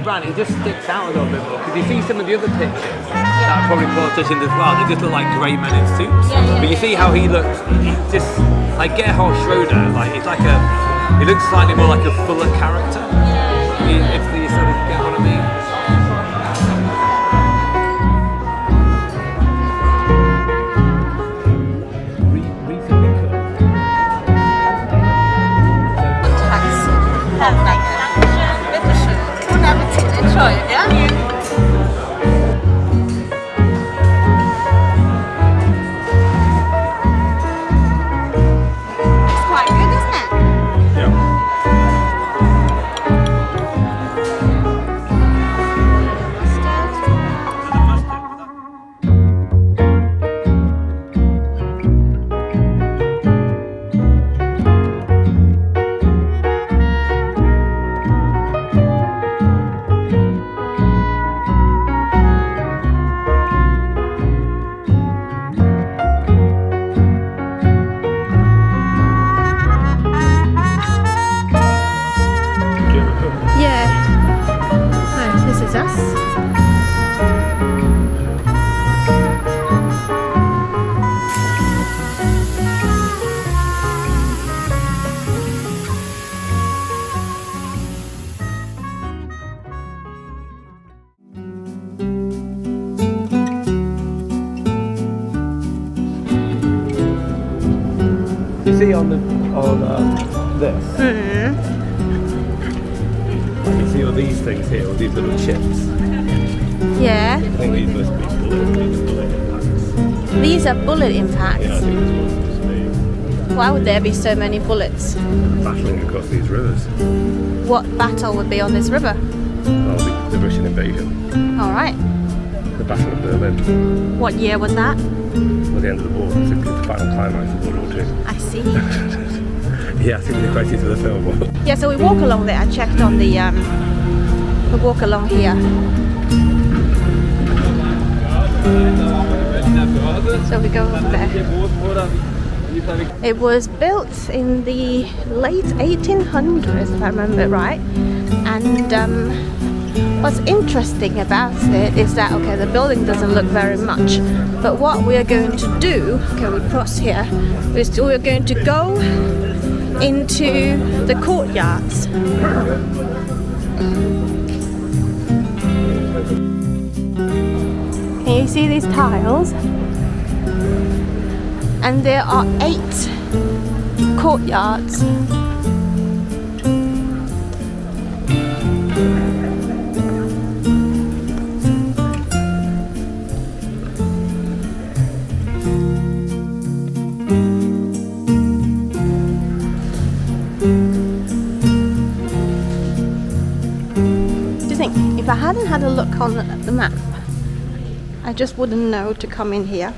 around, it just sticks out a little bit more. Because you see some of the other pictures that are probably politicians as well, they just look like grey men in suits. But you see how he looks, he just, like Gerhard Schroeder, like it's like he looks slightly more like a fuller character. If you sort of get what I mean. See on this, you see all these things here, all these little chips. Yeah. I think these must be bullet impacts. These are bullet impacts. Yeah, I think that's what it must be. Why would there be so many bullets? Battling across these rivers. What battle would be on this river? Oh, the Russian invasion. All right. The Battle of Berlin. What year was that? Well, the end of the war. It's the final climax of World War II. I see. Yeah, I think the questions of the film. Yeah, so we walk along there. I checked on the. We walk along here. So we go over there. It was built in the late 1800s, if I remember right. And what's interesting about it is that, okay, the building doesn't look very much, but what we are going to do, okay, we cross here, is we're going to go into the courtyards. Can you see these tiles? And there are 8 courtyards. If I hadn't had a look on the map, I just wouldn't know to come in here.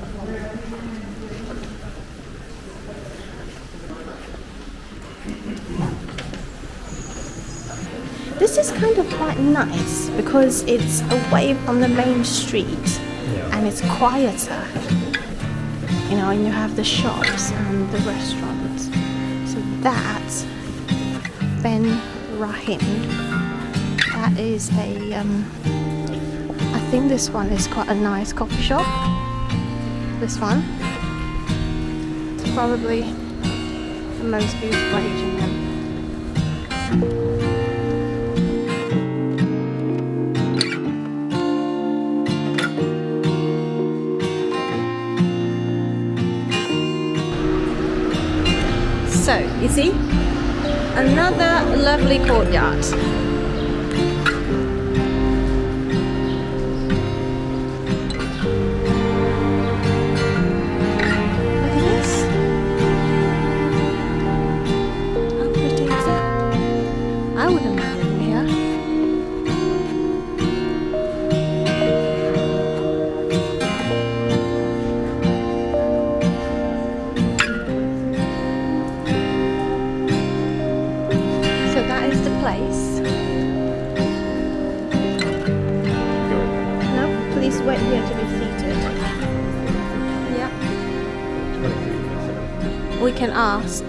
This is kind of quite nice because it's away from the main street and it's quieter. You know, and you have the shops and the restaurants. So that's Ben Rahim. That is a, I think this one is quite a nice coffee shop. This one. It's probably the most beautiful Asian. So, you see? Another lovely courtyard. Wait here to be seated. Yeah. We can ask.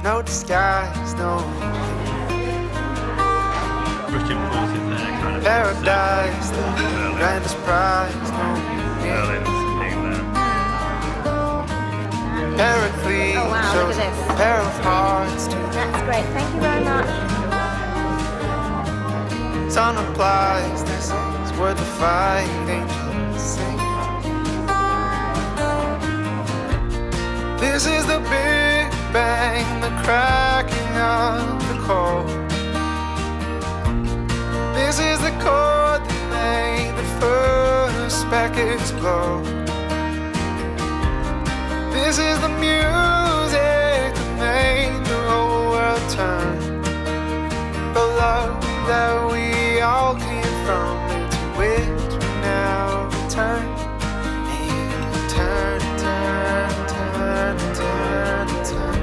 no disguise, no British impulses there, kind of. paradise, the grandest prize, no Berlin's thing there. Pericles, Oh, wow, look shows at this. a pair of hearts to That's great. Thank you very much. sun applies. This is worth the fight, angels sing. This is the Big Bang, the cracking of the code. This is the chord that made the first spark explode. This is the music that made the whole world turn. The love that we all came from, into which we now return. And turn, turn, turn, turn, turn.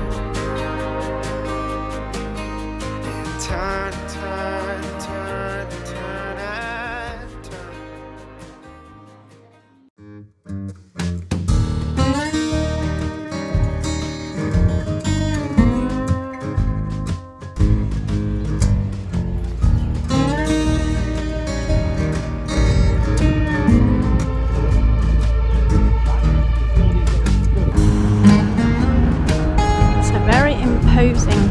And turn, turn, turn, turn, and turn. It's a very imposing.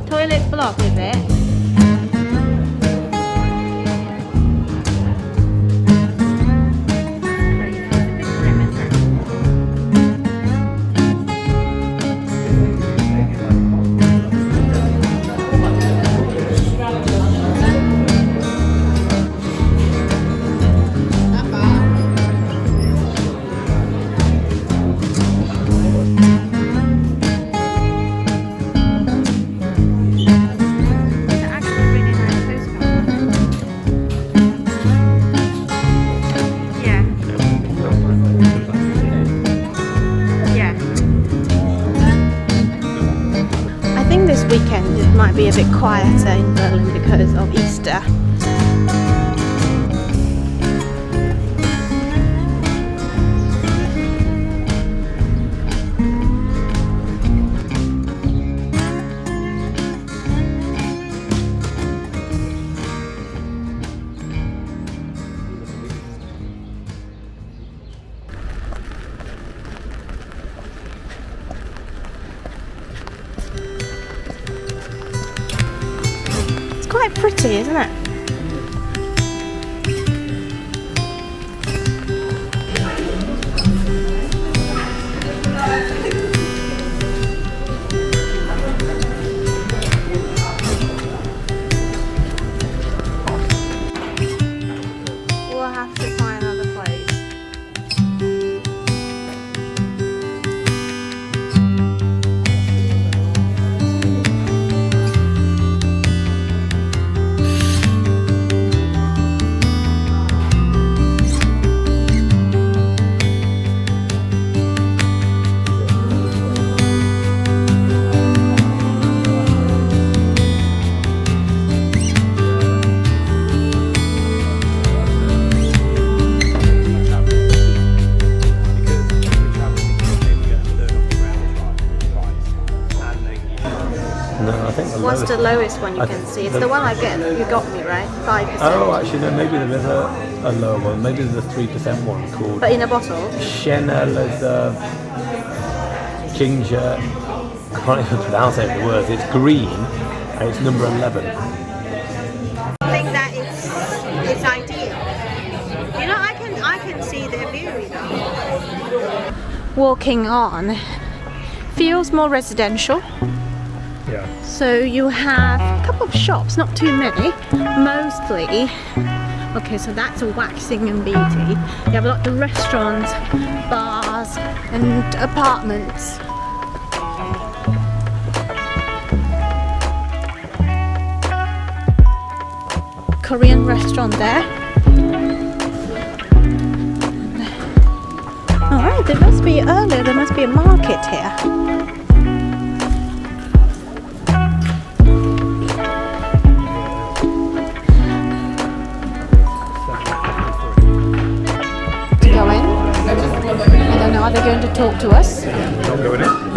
Toilet's blocked, is it? I think this weekend it might be a bit quieter in Berlin because of Easter. It's quite pretty, isn't it? We'll have to find another place. What's the lowest one you can see? It's the one I get. You got me, right? 5%. Oh, actually, no, maybe there is a lower one. Maybe there's a 3% one called But in a bottle? Chenin Les ginger. I can't even pronounce any of the words. It's green and it's number 11. I think that it's ideal. You know, I can see their view. You know. Walking on feels more residential. Yeah. So you have a couple of shops, not too many, mostly. Okay, so that's a waxing and beauty. You have a lot of restaurants, bars, and apartments. Korean restaurant there. Alright, there must be earlier, there must be a market here. To go in? I don't know, are they going to talk to us? Not going in.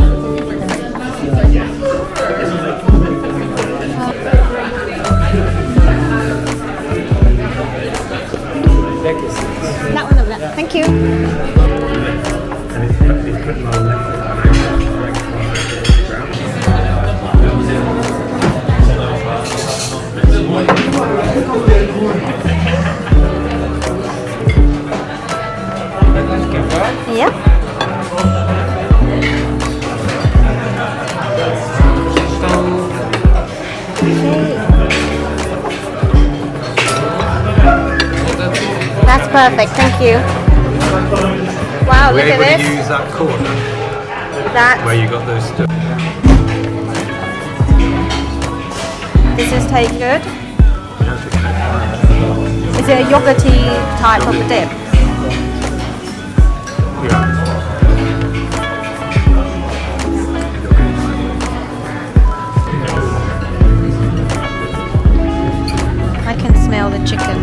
That one over there. Thank you. Yeah. That's perfect, thank you. Wow, We're look able at to this. use that corner That where you got those stuff. this is taste good. Is it a yogurty type of a dip? Yeah. I can smell the chicken.